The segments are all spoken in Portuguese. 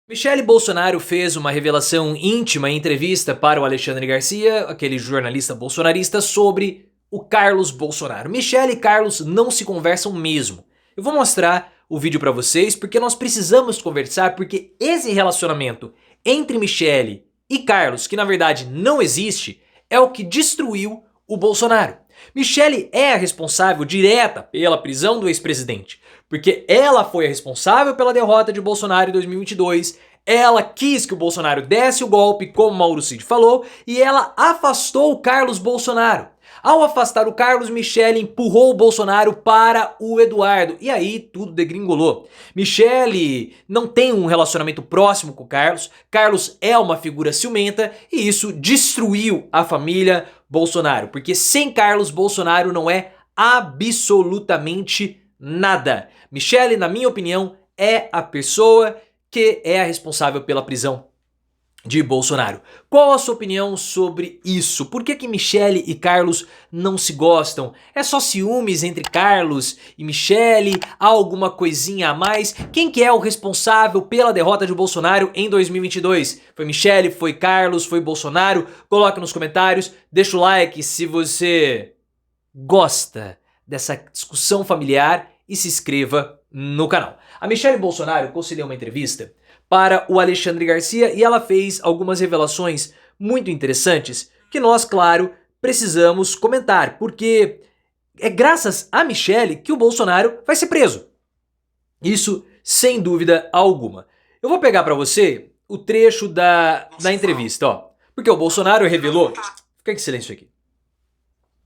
Michele Bolsonaro fez uma revelação íntima em entrevista para o Alexandre Garcia, aquele jornalista bolsonarista, sobre o Carlos Bolsonaro. Michele e Carlos não se conversam mesmo. Eu vou mostrar o vídeo para vocês porque nós precisamos conversar, porque esse relacionamento entre Michele e Carlos, que na verdade não existe, é o que destruiu o Bolsonaro. Michele é a responsável direta pela prisão do ex-presidente, porque ela foi a responsável pela derrota de Bolsonaro em 2022, ela quis que o Bolsonaro desse o golpe, como Mauro Cid falou, e ela afastou o Carlos Bolsonaro. Ao afastar o Carlos, Michele empurrou o Bolsonaro para o Eduardo. E aí tudo degringolou. Michele não tem um relacionamento próximo com o Carlos. Carlos é uma figura ciumenta e isso destruiu a família Bolsonaro. Porque sem Carlos, Bolsonaro não é absolutamente nada. Michele, na minha opinião, é a pessoa que é a responsável pela prisão de Bolsonaro. Qual a sua opinião sobre isso? Por que Michele e Carlos não se gostam? É só ciúmes entre Carlos e Michele? Há alguma coisinha a mais? Quem que é o responsável pela derrota de Bolsonaro em 2022? Foi Michele? Foi Carlos? Foi Bolsonaro? Coloque nos comentários, deixa o like se você gosta dessa discussão familiar e se inscreva no canal. A Michele Bolsonaro concedeu uma entrevista para o Alexandre Garcia e ela fez algumas revelações muito interessantes que nós, claro, precisamos comentar, porque é graças a Michele que o Bolsonaro vai ser preso. Isso sem dúvida alguma. Eu vou pegar para você o trecho da entrevista, ó. Porque o Bolsonaro revelou... Fica em silêncio aqui.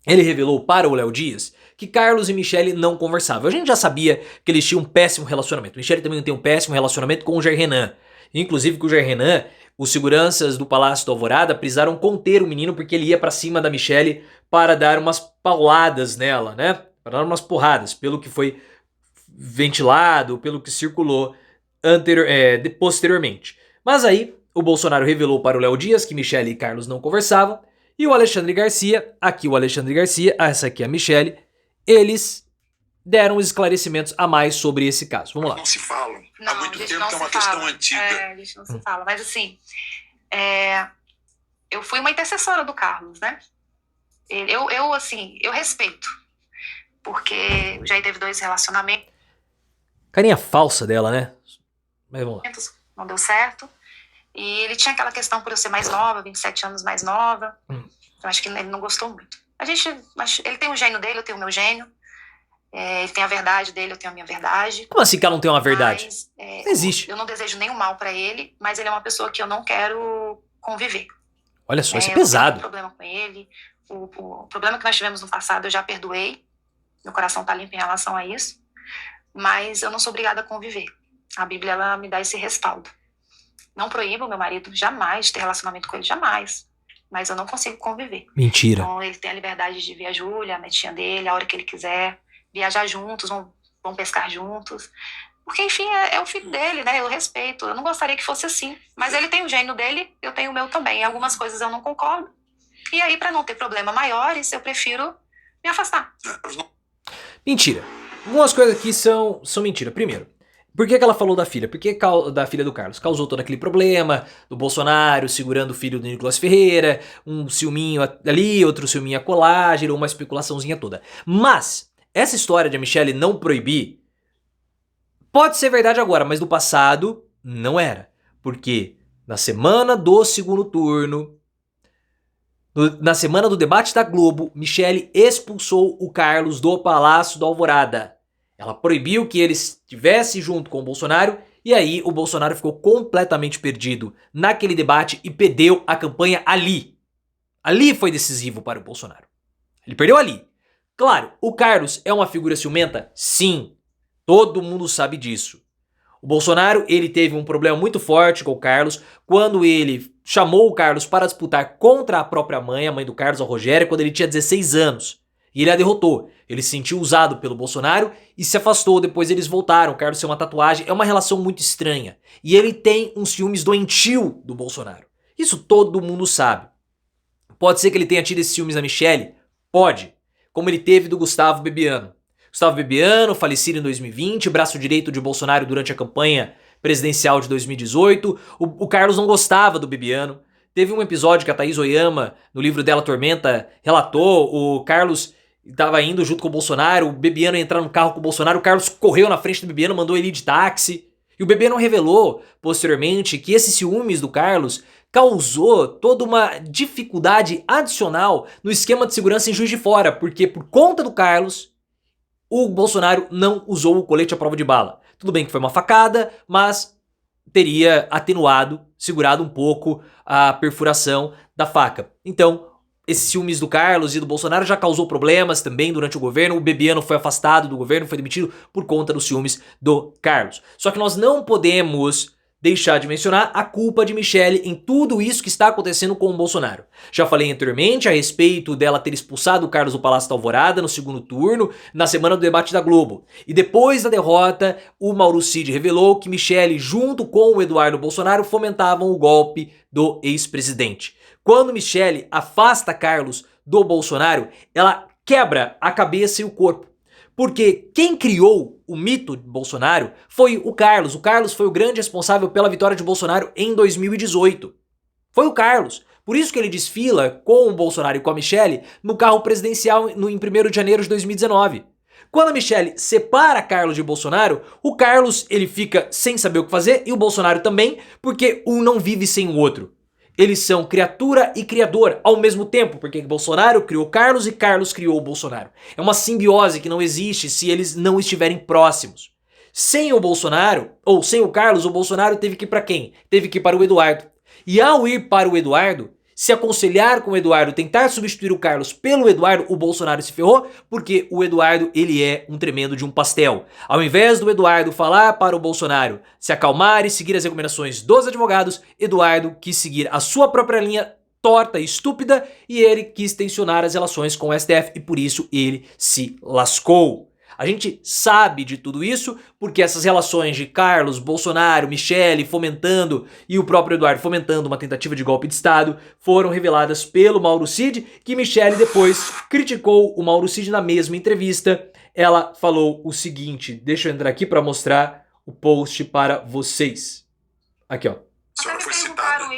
Ele revelou para o Léo Dias que Carlos e Michele não conversavam. A gente já sabia que eles tinham um péssimo relacionamento. Michele também tem um péssimo relacionamento com o Jair Renan. Inclusive com o Jair Renan, os seguranças do Palácio do Alvorada precisaram conter o menino porque ele ia pra cima da Michele para dar umas pauladas nela, né? Para dar umas porradas, pelo que foi ventilado, pelo que circulou posteriormente. Mas aí, o Bolsonaro revelou para o Léo Dias que Michele e Carlos não conversavam, e o Alexandre Garcia, aqui o Alexandre Garcia, essa aqui é a Michele, eles deram esclarecimentos a mais sobre esse caso. Vamos lá. Não se falam. Não, Há muito a gente tempo não que é uma se questão fala. antiga. A gente não se fala. Mas assim, eu fui uma intercessora do Carlos, né? Eu respeito. Porque já teve 2 relacionamentos. Carinha falsa dela, né? Mas vamos lá. Não deu certo. E ele tinha aquela questão por eu ser mais nova, 27 anos mais nova. Eu acho que ele não gostou muito. Ele tem o gênio dele, eu tenho o meu gênio. Ele tem a verdade dele, eu tenho a minha verdade. Como assim que ela não tem uma verdade? Mas, não existe. Eu não desejo nenhum mal pra ele, mas ele é uma pessoa que eu não quero conviver. Olha só, isso é Eu não pesado. tenho problema com ele. O problema que nós tivemos no passado eu já perdoei. Meu coração tá limpo em relação a isso. Mas eu não sou obrigada a conviver. A Bíblia, ela me dá esse respaldo. Não proíbo meu marido jamais de ter relacionamento com ele, jamais. Mas eu não consigo conviver. Mentira. Então ele tem a liberdade de ver a Júlia, a netinha dele, a hora que ele quiser. Viajar juntos, vão pescar juntos. Porque, enfim, é o filho dele, né? Eu respeito. Eu não gostaria que fosse assim. Mas ele tem o gênio dele, eu tenho o meu também. Em algumas coisas eu não concordo. E aí, para não ter problemas maiores, eu prefiro me afastar. Mentira. Algumas coisas aqui são mentira. Primeiro, por que ela falou da filha? Porque da filha do Carlos causou todo aquele problema do Bolsonaro segurando o filho do Nicolas Ferreira, um ciúminho ali, outro ciúminho acolá, gerou uma especulaçãozinha toda. Mas essa história de a Michele não proibir pode ser verdade agora, mas no passado não era. Porque na semana do segundo turno, na semana do debate da Globo, Michele expulsou o Carlos do Palácio do Alvorada. Ela proibiu que ele estivesse junto com o Bolsonaro e aí o Bolsonaro ficou completamente perdido naquele debate e perdeu a campanha ali. Ali foi decisivo para o Bolsonaro. Ele perdeu ali. Claro, o Carlos é uma figura ciumenta? Sim, todo mundo sabe disso. O Bolsonaro, ele teve um problema muito forte com o Carlos quando ele chamou o Carlos para disputar contra a própria mãe, a mãe do Carlos, a Rogéria, quando ele tinha 16 anos. E ele a derrotou. Ele se sentiu usado pelo Bolsonaro e se afastou. Depois eles voltaram. O Carlos tem uma tatuagem. É uma relação muito estranha. E ele tem uns ciúmes doentio do Bolsonaro. Isso todo mundo sabe. Pode ser que ele tenha tido esses ciúmes da Michele? Pode. Como ele teve do Gustavo Bebiano. Gustavo Bebiano, falecido em 2020, braço direito de Bolsonaro durante a campanha presidencial de 2018. O Carlos não gostava do Bibiano. Teve um episódio que a Thaís Oyama, no livro dela Tormenta, relatou. O Carlos estava indo junto com o Bolsonaro, o Bibiano ia entrar no carro com o Bolsonaro, o Carlos correu na frente do Bibiano, mandou ele ir de táxi. E o Bibiano revelou, posteriormente, que esses ciúmes do Carlos causou toda uma dificuldade adicional no esquema de segurança em Juiz de Fora, porque por conta do Carlos, o Bolsonaro não usou o colete à prova de bala. Tudo bem que foi uma facada, mas teria atenuado, segurado um pouco a perfuração da faca. Então, esses ciúmes do Carlos e do Bolsonaro já causou problemas também durante o governo. O Bibiano foi afastado do governo, foi demitido por conta dos ciúmes do Carlos. Só que nós não podemos deixar de mencionar a culpa de Michelle em tudo isso que está acontecendo com o Bolsonaro. Já falei anteriormente a respeito dela ter expulsado o Carlos do Palácio da Alvorada no segundo turno, na semana do debate da Globo. E depois da derrota, o Mauro Cid revelou que Michelle, junto com o Eduardo Bolsonaro, fomentavam o golpe do ex-presidente. Quando Michelle afasta Carlos do Bolsonaro, ela quebra a cabeça e o corpo. Porque quem criou o mito de Bolsonaro foi o Carlos. O Carlos foi o grande responsável pela vitória de Bolsonaro em 2018. Foi o Carlos. Por isso que ele desfila com o Bolsonaro e com a Michelle no carro presidencial em 1º de janeiro de 2019. Quando a Michelle separa Carlos de Bolsonaro, o Carlos ele fica sem saber o que fazer e o Bolsonaro também, porque um não vive sem o outro. Eles são criatura e criador ao mesmo tempo, porque Bolsonaro criou Carlos e Carlos criou o Bolsonaro. É uma simbiose que não existe se eles não estiverem próximos. Sem o Bolsonaro, ou sem o Carlos, o Bolsonaro teve que ir para quem? Teve que ir para o Eduardo. E ao ir para o Eduardo, se aconselhar com o Eduardo, tentar substituir o Carlos pelo Eduardo, o Bolsonaro se ferrou, porque o Eduardo, ele é um tremendo de um pastel. Ao invés do Eduardo falar para o Bolsonaro se acalmar e seguir as recomendações dos advogados, Eduardo quis seguir a sua própria linha torta e estúpida e ele quis tensionar as relações com o STF e por isso ele se lascou. A gente sabe de tudo isso porque essas relações de Carlos, Bolsonaro, Michelle fomentando e o próprio Eduardo fomentando uma tentativa de golpe de Estado foram reveladas pelo Mauro Cid, que Michelle depois criticou o Mauro Cid na mesma entrevista. Ela falou o seguinte, deixa eu entrar aqui para mostrar o post para vocês. Aqui, ó. Até me perguntaram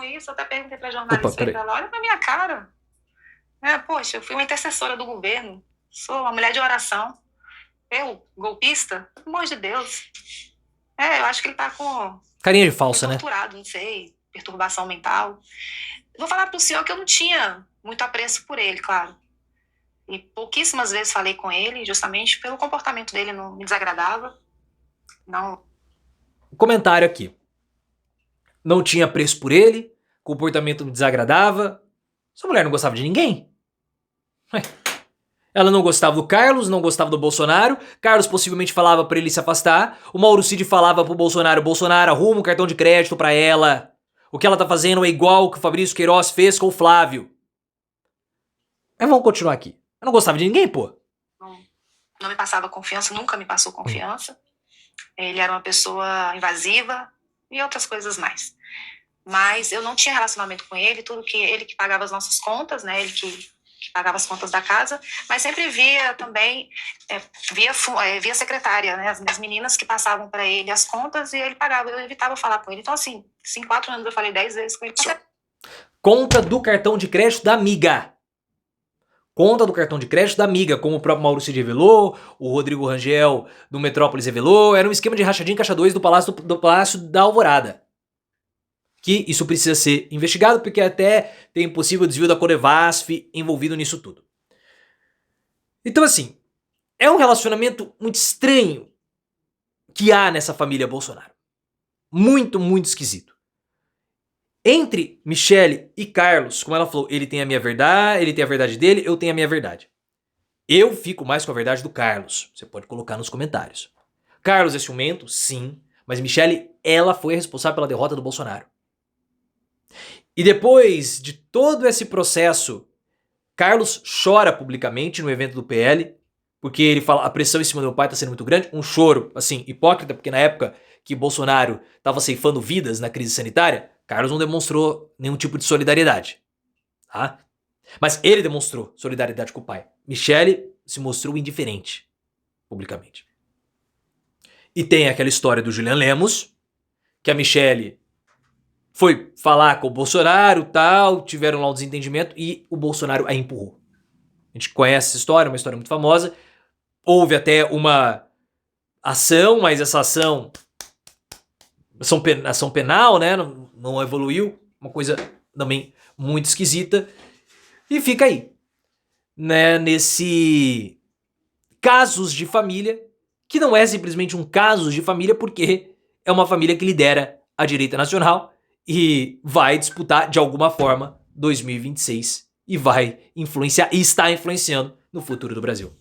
isso, até perguntei pra jornalista, olha pra minha cara. Poxa, eu fui uma intercessora do governo. Sou uma mulher de oração. Eu, golpista? Pelo amor de Deus. Eu acho que ele tá com... carinha de falsa, né? Torturado, não sei, perturbação mental. Vou falar pro senhor que eu não tinha muito apreço por ele, claro. E pouquíssimas vezes falei com ele, justamente pelo comportamento dele, não me desagradava. Não. Comentário aqui. Não tinha apreço por ele, comportamento me desagradava. Essa mulher não gostava de ninguém. Ela não gostava do Carlos, não gostava do Bolsonaro. Carlos possivelmente falava pra ele se afastar. O Mauro Cid falava pro Bolsonaro, Bolsonaro, arruma um cartão de crédito pra ela. O que ela tá fazendo é igual o que o Fabrício Queiroz fez com o Flávio. Mas vamos continuar aqui. Eu não gostava de ninguém, pô. Não me passava confiança, nunca me passou confiança. Ele era uma pessoa invasiva e outras coisas mais. Mas eu não tinha relacionamento com ele, tudo que ele que pagava as nossas contas, né? Ele que pagava as contas da casa, mas sempre via também, via secretária, né? As minhas meninas que passavam para ele as contas e ele pagava, eu evitava falar com ele. Então, assim, em 4 anos eu falei 10 vezes com ele. Conta do cartão de crédito da amiga. Conta do cartão de crédito da amiga, como o próprio Mauro Cid revelou, o Rodrigo Rangel do Metrópolis revelou, era um esquema de rachadinha em caixa 2 do Palácio da Alvorada. Que isso precisa ser investigado, porque até tem possível desvio da Codevasf envolvido nisso tudo. Então, assim, é um relacionamento muito estranho que há nessa família Bolsonaro. Muito, muito esquisito. Entre Michelle e Carlos, como ela falou, ele tem a minha verdade, ele tem a verdade dele, eu tenho a minha verdade. Eu fico mais com a verdade do Carlos. Você pode colocar nos comentários. Carlos é ciumento? Sim. Mas Michelle, ela foi a responsável pela derrota do Bolsonaro. E depois de todo esse processo, Carlos chora publicamente no evento do PL, porque ele fala, a pressão em cima do meu pai está sendo muito grande, um choro, assim, hipócrita, porque na época que Bolsonaro estava ceifando vidas na crise sanitária, Carlos não demonstrou nenhum tipo de solidariedade, tá? Mas ele demonstrou solidariedade com o pai. Michelle se mostrou indiferente, publicamente. E tem aquela história do Julian Lemos, que a Michelle foi falar com o Bolsonaro, tal, tiveram lá um desentendimento e o Bolsonaro a empurrou. A gente conhece essa história, uma história muito famosa. Houve até uma ação, mas essa ação penal, né, não evoluiu, uma coisa também muito esquisita. E fica aí, né, nesse casos de família, que não é simplesmente um caso de família, porque é uma família que lidera a direita nacional e vai disputar de alguma forma 2026 e vai influenciar e está influenciando no futuro do Brasil.